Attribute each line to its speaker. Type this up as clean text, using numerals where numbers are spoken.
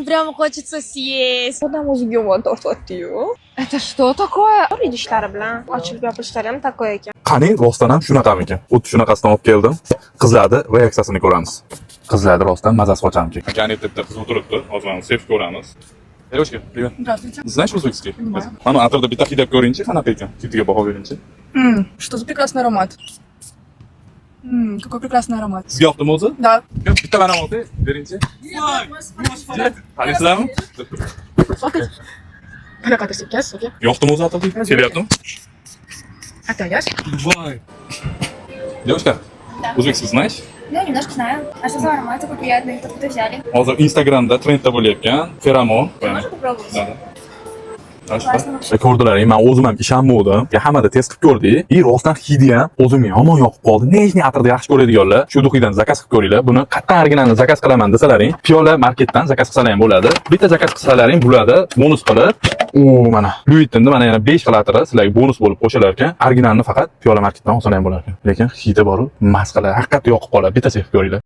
Speaker 1: прямо хочется съесть.
Speaker 2: Odam o'ziga yomon tortyapti-yu.
Speaker 3: Это что такое?
Speaker 2: Idishlari bilan ochilib yopilishlari ham takoy ekan.
Speaker 4: Qani, rostdan ham shunaqamikan? Xuddi shunaqasidan olib keldim. Qizlarni reaksiyasini ko'ramiz. Qizlarni rostdan mazasi qochamki. Akani debda qiz o'tiribdi. Hozir uni sevib ko'ramiz. Девочка, привет.
Speaker 3: Здравствуйте.
Speaker 4: Знаешь узбекский? Mana atrofda bitta hidab ko'ringchi, qanaqa ekan? Hidiga baho beringchi.
Speaker 3: Что за прекрасный аромат. Какой прекрасный аромат.
Speaker 4: Sizga yoqdimi o'zi?
Speaker 3: Да.
Speaker 4: Bitta mana oldi, beringchi. Tanisizlarmi?
Speaker 3: Qanaqa ekansiz, aka?
Speaker 4: Yoqdimi o'zi atrofda? Kelyaptimi?
Speaker 3: Опять?
Speaker 4: Voy. Девочка, узбекский знаешь?
Speaker 5: Да, немножко знаю. А что за аромат такой приятный? Откуда взяли?
Speaker 4: Hozir Instagramda trendda bo'layotgan feramon.
Speaker 5: Можно попробовать?
Speaker 4: Да. Ko'rdilaring, men o'zim ham ishonmadim. Hammada test qilib ko'rdik. Rostdan hidi ham o'zimga yomon yoqib qoldi. Nejni atirda yaxshi ko'radiganlar shu duxidan zakaz qilib ko'ringlar. Buni qayerdan originalni zakaz qilaman desalaring, Piyola marketdan zakaz qilsalar ham bo'ladi. Bitta zakaz qilsalaring bo'ladi, bonus qilib. Mana Louis-Vuittonda mana yana 5 xil atiri sizlarga bonus bo'lib qo'shilar ekan. Originalni faqat Piyola marketdan olsalar ham bo'lar ekan. Lekin hidi bor-u, masqalar haqiqatda yoqib qoladi. Bitta sevib ko'ringlar.